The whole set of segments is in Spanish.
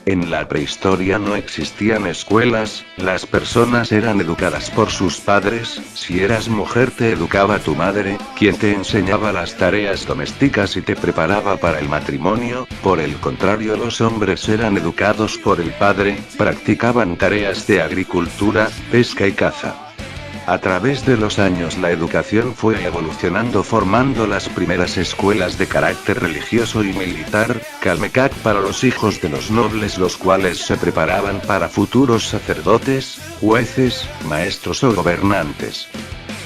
En la prehistoria no existían escuelas, las personas eran educadas por sus padres, si eras mujer te educaba tu madre, quien te enseñaba las tareas domésticas y te preparaba para el matrimonio, por el contrario los hombres eran educados por el padre, practicaban tareas de agricultura, pesca y caza. A través de los años la educación fue evolucionando formando las primeras escuelas de carácter religioso y militar, Calmecac para los hijos de los nobles los cuales se preparaban para futuros sacerdotes, jueces, maestros o gobernantes.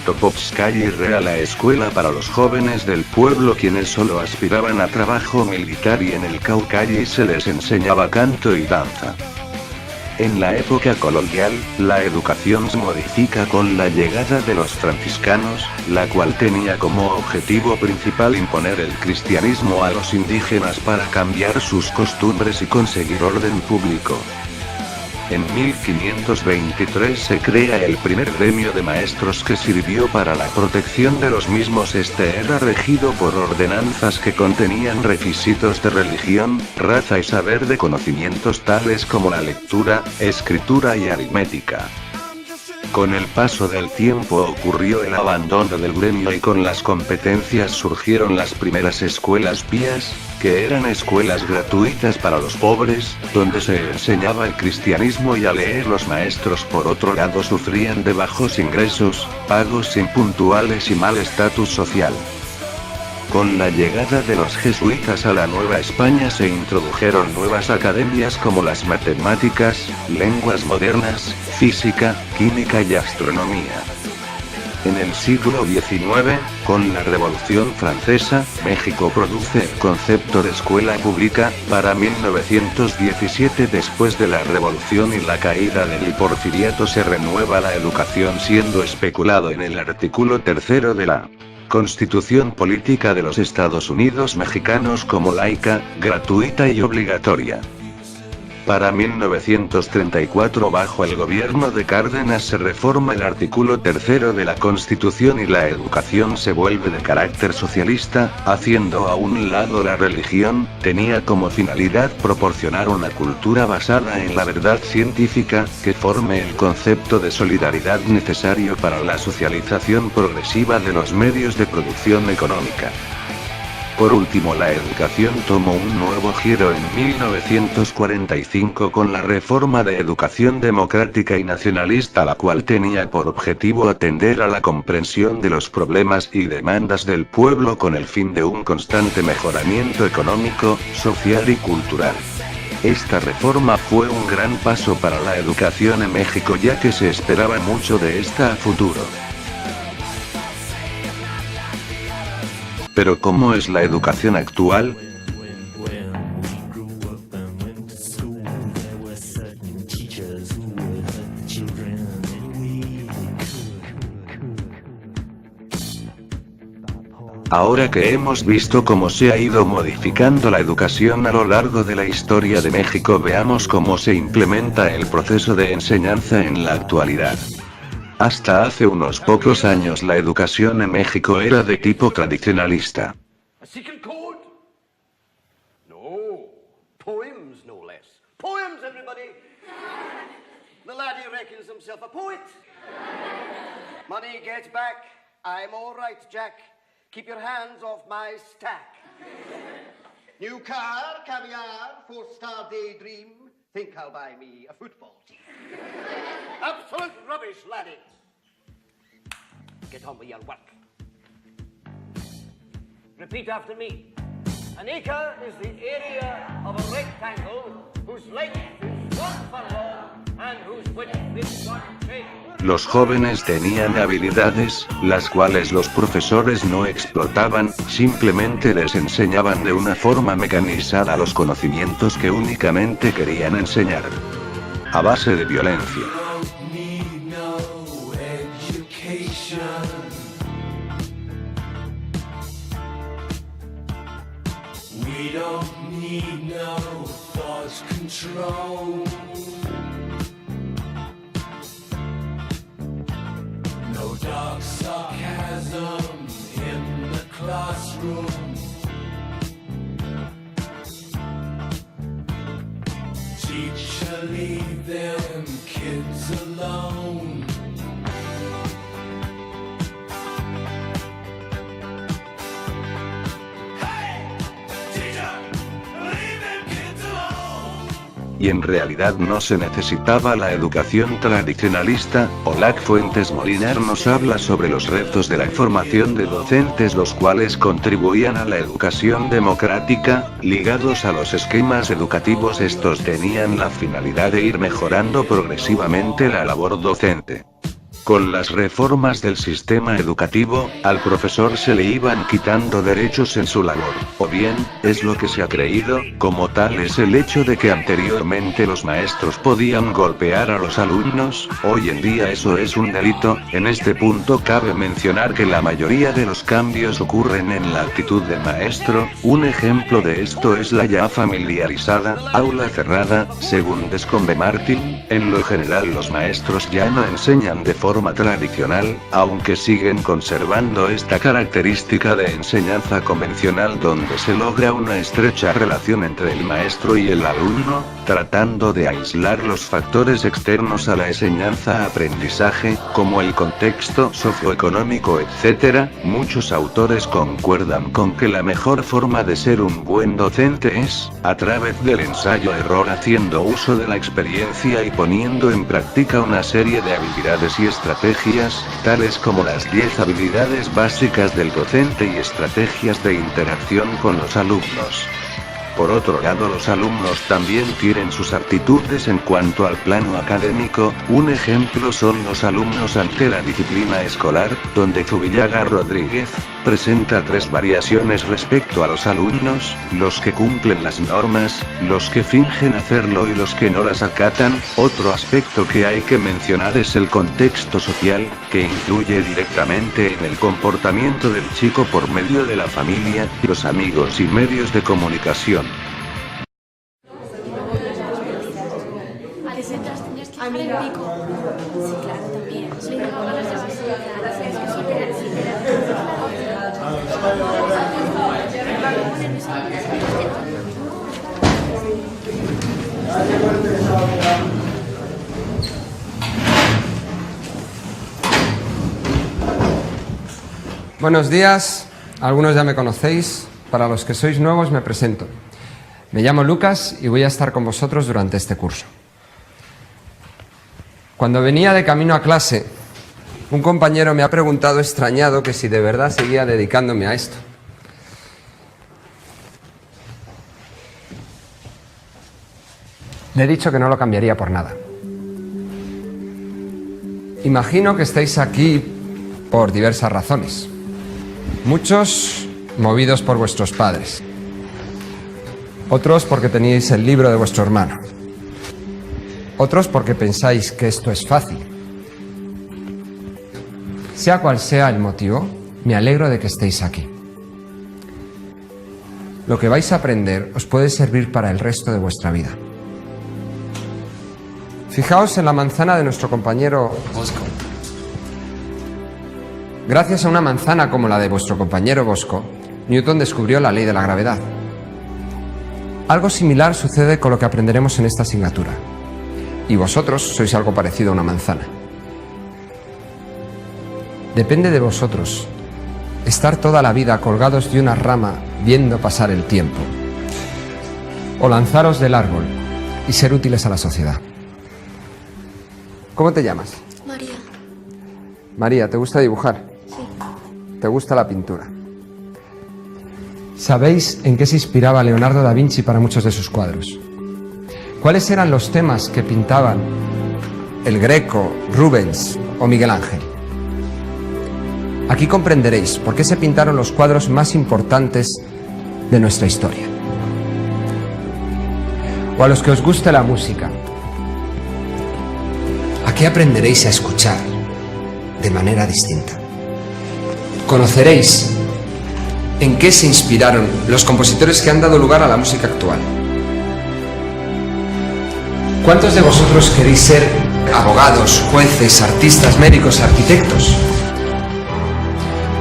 Topovskaya y Real la escuela para los jóvenes del pueblo quienes solo aspiraban a trabajo militar y en el Caucalle se les enseñaba canto y danza. En la época colonial, la educación se modifica con la llegada de los franciscanos, la cual tenía como objetivo principal imponer el cristianismo a los indígenas para cambiar sus costumbres y conseguir orden público. En 1523 se crea el primer gremio de maestros que sirvió para la protección de los mismos. Este era regido por ordenanzas que contenían requisitos de religión, raza y saber de conocimientos tales como la lectura, escritura y aritmética. Con el paso del tiempo ocurrió el abandono del gremio y con las competencias surgieron las primeras escuelas pías, que eran escuelas gratuitas para los pobres, donde se enseñaba el cristianismo y a leer. Los maestros por otro lado sufrían de bajos ingresos, pagos impuntuales y mal estatus social. Con la llegada de los jesuitas a la Nueva España se introdujeron nuevas academias como las matemáticas, lenguas modernas, física, química y astronomía. En el siglo XIX, con la Revolución Francesa, México produce el concepto de escuela pública. Para 1917 después de la Revolución y la caída del Porfiriato se renueva la educación siendo especulado en el artículo 3 de la Constitución Política de los Estados Unidos Mexicanos como laica, gratuita y obligatoria. Para 1934 bajo el gobierno de Cárdenas se reforma el artículo 3 de la Constitución y la educación se vuelve de carácter socialista, haciendo a un lado la religión, tenía como finalidad proporcionar una cultura basada en la verdad científica, que forme el concepto de solidaridad necesario para la socialización progresiva de los medios de producción económica. Por último, la educación tomó un nuevo giro en 1945 con la reforma de educación democrática y nacionalista, la cual tenía por objetivo atender a la comprensión de los problemas y demandas del pueblo con el fin de un constante mejoramiento económico, social y cultural. Esta reforma fue un gran paso para la educación en México ya que se esperaba mucho de esta a futuro. Pero ¿cómo es la educación actual? Ahora que hemos visto cómo se ha ido modificando la educación a lo largo de la historia de México, veamos cómo se implementa el proceso de enseñanza en la actualidad. Hasta hace unos pocos años la educación en México era de tipo tradicionalista. A secret code? No. Poems, no less. Poems, everybody! The laddie reckons himself a poet. Money gets back. I'm all right, Jack. Keep your hands off my stack. New car, caviar, four-star daydream. Think I'll buy me a football team. Absolute rubbish, laddie. Get on with your work. Repeat after me. An acre is the area of a rectangle whose length is 1 furlong Los jóvenes tenían habilidades, las cuales los profesores no explotaban, simplemente les enseñaban de una forma mecanizada los conocimientos que únicamente querían enseñar. A base de violencia. No dark sarcasm in the classroom. Teacher, leave them kids alone. Hey, teacher, leave them kids alone. Y en realidad no se necesitaba la educación tradicionalista. Olac Fuentes Molinar nos habla sobre los retos de la formación de docentes, los cuales contribuían a la educación democrática, ligados a los esquemas educativos. Estos tenían la finalidad de ir mejorando progresivamente la labor docente. Con las reformas del sistema educativo, al profesor se le iban quitando derechos en su labor, o bien, es lo que se ha creído, como tal es el hecho de que anteriormente los maestros podían golpear a los alumnos, hoy en día eso es un delito. En este punto cabe mencionar que la mayoría de los cambios ocurren en la actitud del maestro. Un ejemplo de esto es la ya familiarizada aula cerrada, según Descombe Martin. En lo general los maestros ya no enseñan de forma tradicional, aunque siguen conservando esta característica de enseñanza convencional donde se logra una estrecha relación entre el maestro y el alumno, tratando de aislar los factores externos a la enseñanza-aprendizaje, como el contexto socioeconómico, etc. Muchos autores concuerdan con que la mejor forma de ser un buen docente es, a través del ensayo-error, haciendo uso de la experiencia y poniendo en práctica una serie de habilidades y estrategias, tales como las 10 habilidades básicas del docente y estrategias de interacción con los alumnos. Por otro lado, los alumnos también tienen sus aptitudes en cuanto al plano académico. Un ejemplo son los alumnos ante la disciplina escolar, donde Zubillaga Rodríguez presenta 3 variaciones respecto a los alumnos: los que cumplen las normas, los que fingen hacerlo y los que no las acatan. Otro aspecto que hay que mencionar es el contexto social, que influye directamente en el comportamiento del chico por medio de la familia, los amigos y medios de comunicación. Buenos días, algunos ya me conocéis, para los que sois nuevos me presento. Me llamo Lucas y voy a estar con vosotros durante este curso. Cuando venía de camino a clase, un compañero me ha preguntado extrañado que si de verdad seguía dedicándome a esto. Le he dicho que no lo cambiaría por nada. Imagino que estáis aquí por diversas razones. Muchos movidos por vuestros padres. Otros porque teníais el libro de vuestro hermano. Otros porque pensáis que esto es fácil. Sea cual sea el motivo, me alegro de que estéis aquí. Lo que vais a aprender os puede servir para el resto de vuestra vida. Fijaos en la manzana de nuestro compañero Bosco. Gracias a una manzana como la de vuestro compañero Bosco, Newton descubrió la ley de la gravedad. Algo similar sucede con lo que aprenderemos en esta asignatura. Y vosotros sois algo parecido a una manzana. Depende de vosotros estar toda la vida colgados de una rama viendo pasar el tiempo, o lanzaros del árbol y ser útiles a la sociedad. ¿Cómo te llamas? María. María, ¿te gusta dibujar? Sí. ¿Te gusta la pintura? ¿Sabéis en qué se inspiraba Leonardo da Vinci para muchos de sus cuadros? ¿Cuáles eran los temas que pintaban El Greco, Rubens o Miguel Ángel. Aquí comprenderéis por qué se pintaron los cuadros más importantes de nuestra historia. O a los que os guste la música, aquí aprenderéis a escuchar de manera distinta. Conoceréis en qué se inspiraron los compositores que han dado lugar a la música actual. ¿Cuántos de vosotros queréis ser abogados, jueces, artistas, médicos, arquitectos?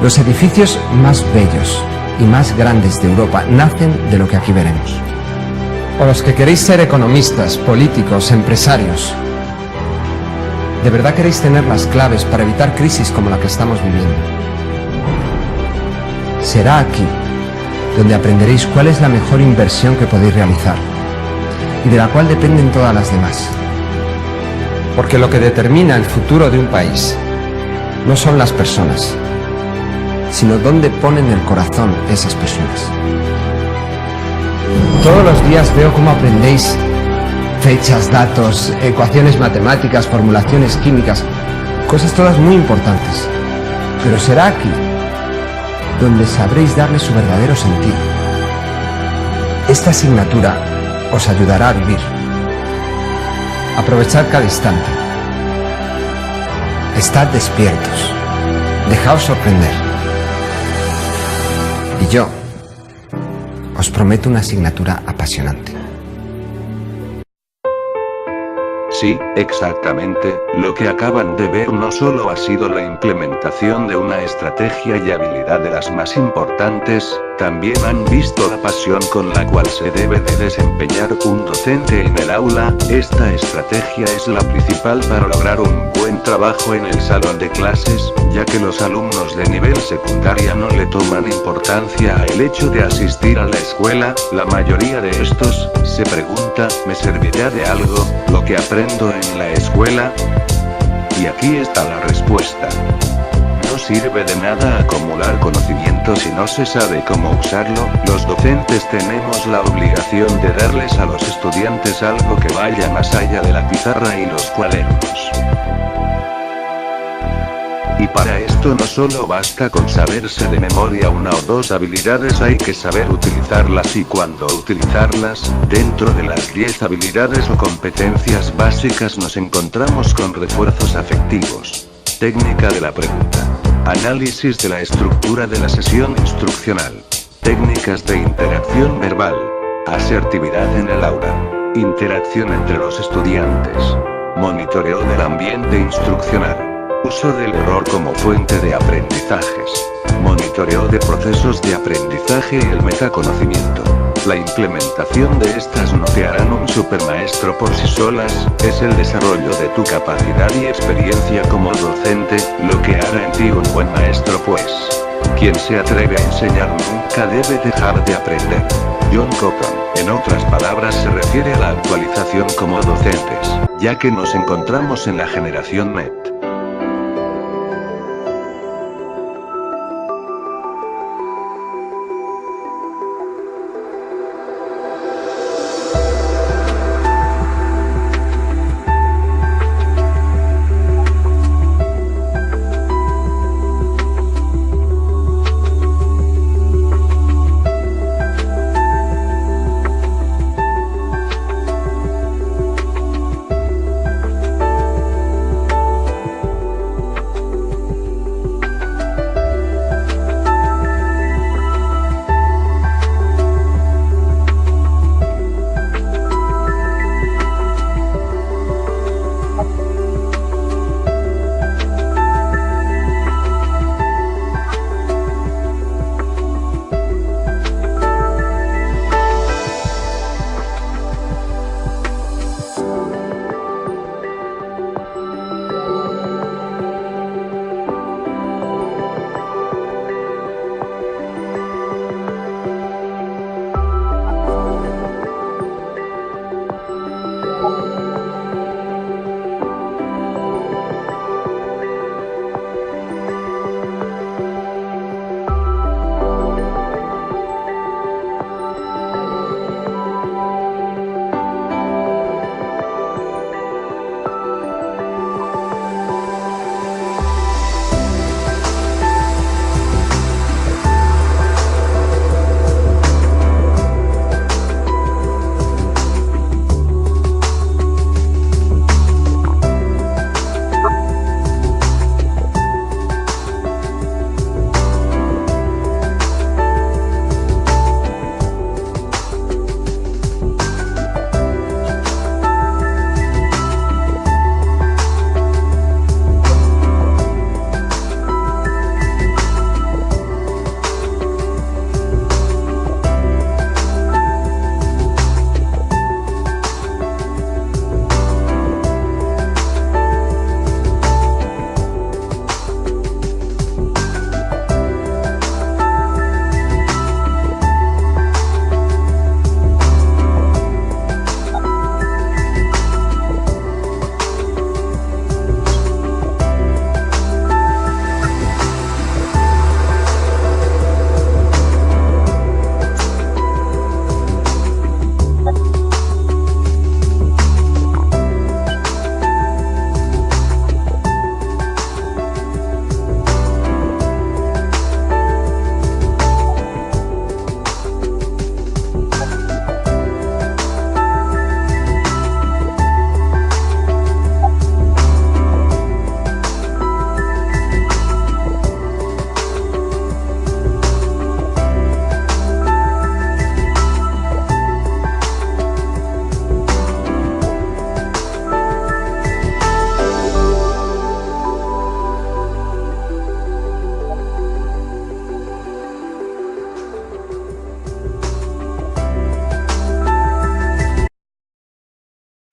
Los edificios más bellos y más grandes de Europa nacen de lo que aquí veremos. O los que queréis ser economistas, políticos, empresarios. ¿De verdad queréis tener las claves para evitar crisis como la que estamos viviendo? Será aquí donde aprenderéis cuál es la mejor inversión que podéis realizar y de la cual dependen todas las demás. Porque lo que determina el futuro de un país no son las personas, sino dónde ponen el corazón esas personas. Todos los días veo cómo aprendéis fechas, datos, ecuaciones matemáticas, formulaciones químicas, cosas todas muy importantes. Pero será aquí donde sabréis darle su verdadero sentido. Esta asignatura os ayudará a vivir. Aprovechad cada instante. Estad despiertos. Dejaos sorprender. Y yo os prometo una asignatura apasionante. Sí, exactamente, lo que acaban de ver no solo ha sido la implementación de una estrategia y habilidad de las más importantes, también han visto la pasión con la cual se debe de desempeñar un docente en el aula. Esta estrategia es la principal para lograr un buen trabajo en el salón de clases, ya que los alumnos de nivel secundaria no le toman importancia al hecho de asistir a la escuela. La mayoría de estos se pregunta, ¿me servirá de algo lo que aprendo en la escuela? Y aquí está la respuesta. No sirve de nada acumular conocimiento si no se sabe cómo usarlo. Los docentes tenemos la obligación de darles a los estudiantes algo que vaya más allá de la pizarra y los cuadernos. Y para esto no solo basta con saberse de memoria una o dos habilidades, hay que saber utilizarlas y cuándo utilizarlas. Dentro de las 10 habilidades o competencias básicas nos encontramos con refuerzos afectivos, técnica de la pregunta, análisis de la estructura de la sesión instruccional, técnicas de interacción verbal, asertividad en el aula, interacción entre los estudiantes, monitoreo del ambiente instruccional, uso del error como fuente de aprendizajes, monitoreo de procesos de aprendizaje y el metaconocimiento. La implementación de estas no te harán un supermaestro por sí solas, es el desarrollo de tu capacidad y experiencia como docente, lo que hará en ti un buen maestro, pues quien se atreve a enseñar nunca debe dejar de aprender. John Cochrane, en otras palabras, se refiere a la actualización como docentes, ya que nos encontramos en la generación NET.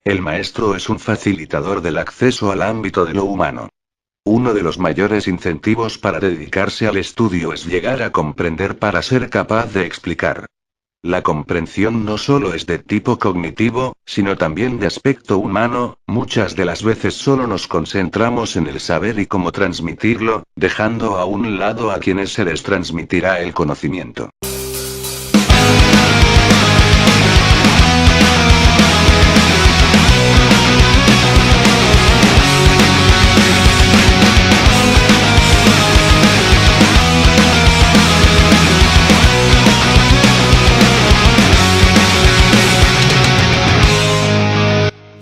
El maestro es un facilitador del acceso al ámbito de lo humano. Uno de los mayores incentivos para dedicarse al estudio es llegar a comprender para ser capaz de explicar. La comprensión no solo es de tipo cognitivo, sino también de aspecto humano. Muchas de las veces solo nos concentramos en el saber y cómo transmitirlo, dejando a un lado a quienes se les transmitirá el conocimiento.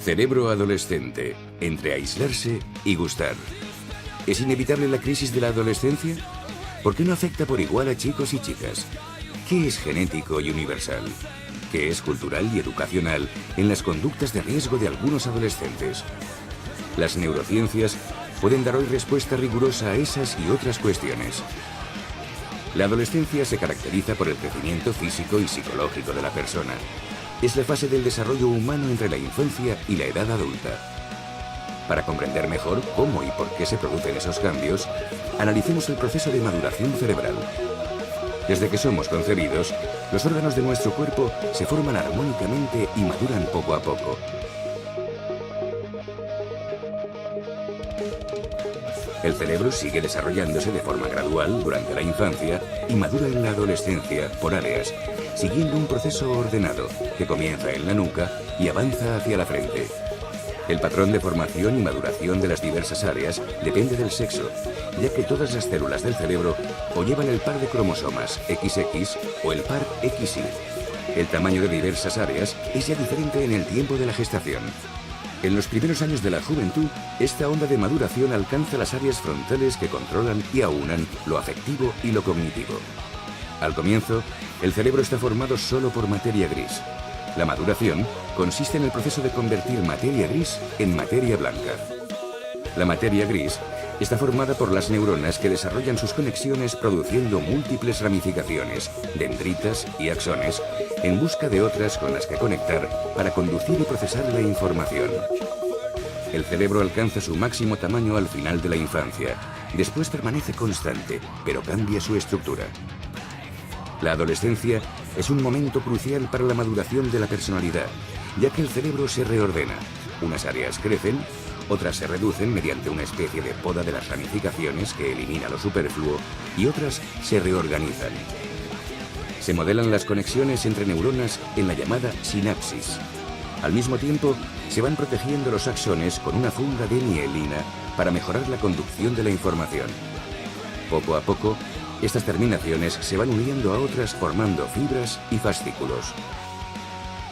Cerebro adolescente, entre aislarse y gustar. ¿Es inevitable la crisis de la adolescencia? ¿Por qué no afecta por igual a chicos y chicas? ¿Qué es genético y universal? ¿Qué es cultural y educacional en las conductas de riesgo de algunos adolescentes? Las neurociencias pueden dar hoy respuesta rigurosa a esas y otras cuestiones. La adolescencia se caracteriza por el crecimiento físico y psicológico de la persona. Es la fase del desarrollo humano entre la infancia y la edad adulta. Para comprender mejor cómo y por qué se producen esos cambios, analicemos el proceso de maduración cerebral. Desde que somos concebidos, los órganos de nuestro cuerpo se forman armónicamente y maduran poco a poco. El cerebro sigue desarrollándose de forma gradual durante la infancia y madura en la adolescencia por áreas, siguiendo un proceso ordenado que comienza en la nuca y avanza hacia la frente. El patrón de formación y maduración de las diversas áreas depende del sexo, ya que todas las células del cerebro o llevan el par de cromosomas XX o el par XY. El tamaño de diversas áreas es ya diferente en el tiempo de la gestación. En los primeros años de la juventud, esta onda de maduración alcanza las áreas frontales que controlan y aunan lo afectivo y lo cognitivo. Al comienzo, el cerebro está formado solo por materia gris. La maduración consiste en el proceso de convertir materia gris en materia blanca. La materia gris está formada por las neuronas que desarrollan sus conexiones produciendo múltiples ramificaciones, dendritas y axones, en busca de otras con las que conectar para conducir y procesar la información. El cerebro alcanza su máximo tamaño al final de la infancia. Después permanece constante, pero cambia su estructura. La adolescencia es un momento crucial para la maduración de la personalidad, ya que el cerebro se reordena. Unas áreas crecen, otras se reducen mediante una especie de poda de las ramificaciones que elimina lo superfluo y otras se reorganizan. Se modelan las conexiones entre neuronas en la llamada sinapsis. Al mismo tiempo, se van protegiendo los axones con una funda de mielina para mejorar la conducción de la información. Poco a poco, estas terminaciones se van uniendo a otras formando fibras y fascículos.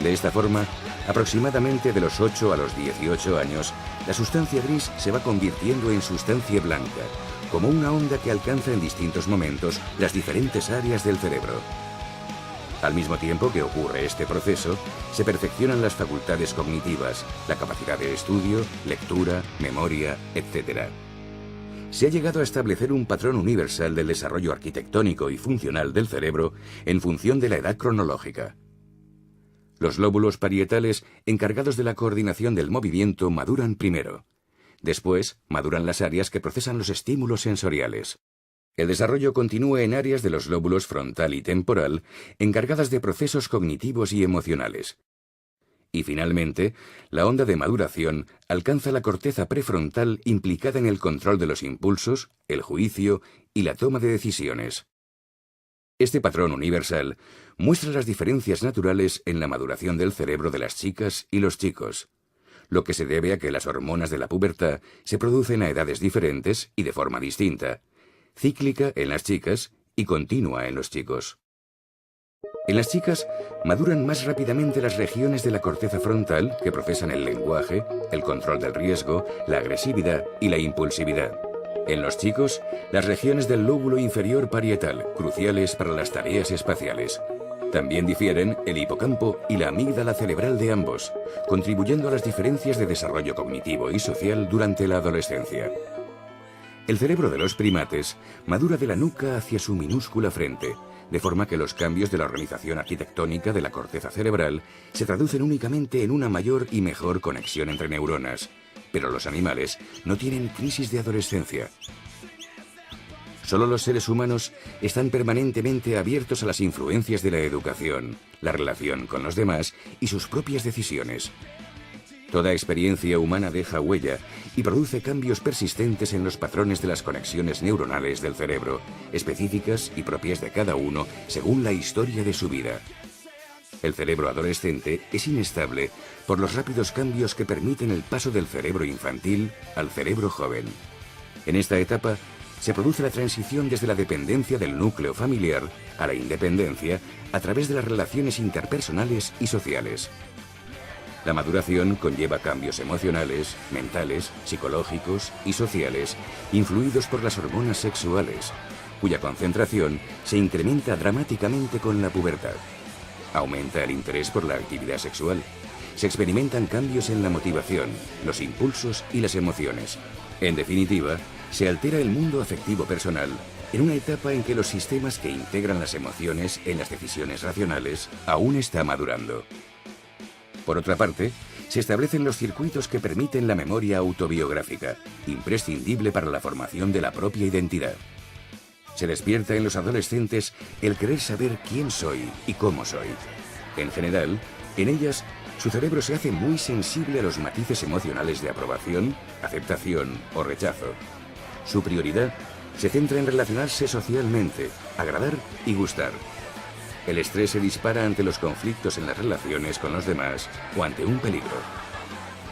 De esta forma, aproximadamente de los 8 a los 18 años, la sustancia gris se va convirtiendo en sustancia blanca, como una onda que alcanza en distintos momentos las diferentes áreas del cerebro. Al mismo tiempo que ocurre este proceso, se perfeccionan las facultades cognitivas, la capacidad de estudio, lectura, memoria, etc. Se ha llegado a establecer un patrón universal del desarrollo arquitectónico y funcional del cerebro en función de la edad cronológica. Los lóbulos parietales, encargados de la coordinación del movimiento, maduran primero. Después, maduran las áreas que procesan los estímulos sensoriales. El desarrollo continúa en áreas de los lóbulos frontal y temporal, encargadas de procesos cognitivos y emocionales. Y finalmente, la onda de maduración alcanza la corteza prefrontal implicada en el control de los impulsos, el juicio y la toma de decisiones. Este patrón universal muestra las diferencias naturales en la maduración del cerebro de las chicas y los chicos, lo que se debe a que las hormonas de la pubertad se producen a edades diferentes y de forma distinta, cíclica en las chicas y continua en los chicos. En las chicas maduran más rápidamente las regiones de la corteza frontal que procesan el lenguaje, el control del riesgo, la agresividad y la impulsividad. En los chicos, las regiones del lóbulo inferior parietal, cruciales para las tareas espaciales. También difieren el hipocampo y la amígdala cerebral de ambos, contribuyendo a las diferencias de desarrollo cognitivo y social durante la adolescencia. El cerebro de los primates madura de la nuca hacia su minúscula frente, de forma que los cambios de la organización arquitectónica de la corteza cerebral se traducen únicamente en una mayor y mejor conexión entre neuronas. Pero los animales no tienen crisis de adolescencia. Solo los seres humanos están permanentemente abiertos a las influencias de la educación, la relación con los demás y sus propias decisiones. Toda experiencia humana deja huella y produce cambios persistentes en los patrones de las conexiones neuronales del cerebro, específicas y propias de cada uno según la historia de su vida. El cerebro adolescente es inestable por los rápidos cambios que permiten el paso del cerebro infantil al cerebro joven. En esta etapa se produce la transición desde la dependencia del núcleo familiar a la independencia a través de las relaciones interpersonales y sociales. La maduración conlleva cambios emocionales, mentales, psicológicos y sociales, influidos por las hormonas sexuales, cuya concentración se incrementa dramáticamente con la pubertad. Aumenta el interés por la actividad sexual. Se experimentan cambios en la motivación, los impulsos y las emociones. En definitiva, se altera el mundo afectivo personal en una etapa en que los sistemas que integran las emociones en las decisiones racionales aún está madurando. Por otra parte, se establecen los circuitos que permiten la memoria autobiográfica, imprescindible para la formación de la propia identidad. Se despierta en los adolescentes el querer saber quién soy y cómo soy. En general, en ellas, su cerebro se hace muy sensible a los matices emocionales de aprobación, aceptación o rechazo. Su prioridad se centra en relacionarse socialmente, agradar y gustar. El estrés se dispara ante los conflictos en las relaciones con los demás o ante un peligro.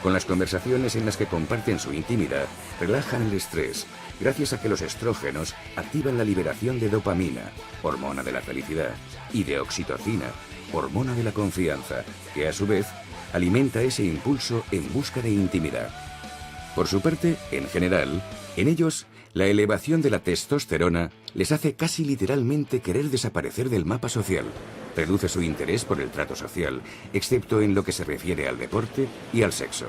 Con las conversaciones en las que comparten su intimidad, relajan el estrés, gracias a que los estrógenos activan la liberación de dopamina, hormona de la felicidad, y de oxitocina, hormona de la confianza, que a su vez alimenta ese impulso en busca de intimidad. Por su parte, en general, en ellos, la elevación de la testosterona les hace casi literalmente querer desaparecer del mapa social. Reduce su interés por el trato social, excepto en lo que se refiere al deporte y al sexo.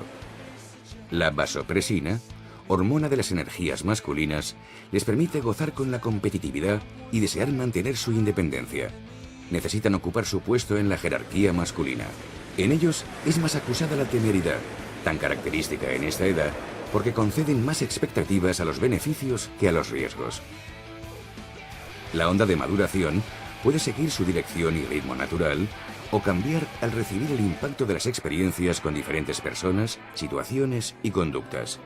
La vasopresina, hormona de las energías masculinas, les permite gozar con la competitividad y desear mantener su independencia. Necesitan ocupar su puesto en la jerarquía masculina. En ellos es más acusada la temeridad, tan característica en esta edad, porque conceden más expectativas a los beneficios que a los riesgos. La onda de maduración puede seguir su dirección y ritmo natural o cambiar al recibir el impacto de las experiencias con diferentes personas, situaciones y conductas.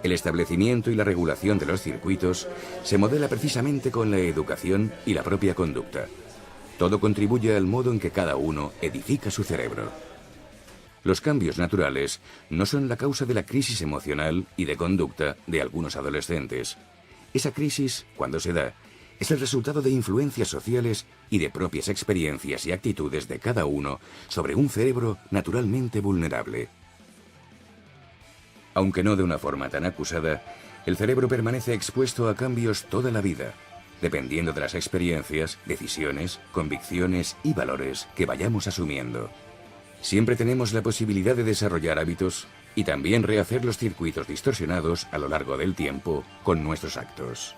El establecimiento y la regulación de los circuitos se modela precisamente con la educación y la propia conducta. Todo contribuye al modo en que cada uno edifica su cerebro. Los cambios naturales no son la causa de la crisis emocional y de conducta de algunos adolescentes. Esa crisis, cuando se da, es el resultado de influencias sociales y de propias experiencias y actitudes de cada uno sobre un cerebro naturalmente vulnerable. Aunque no de una forma tan acusada, el cerebro permanece expuesto a cambios toda la vida, dependiendo de las experiencias, decisiones, convicciones y valores que vayamos asumiendo. Siempre tenemos la posibilidad de desarrollar hábitos y también rehacer los circuitos distorsionados a lo largo del tiempo con nuestros actos.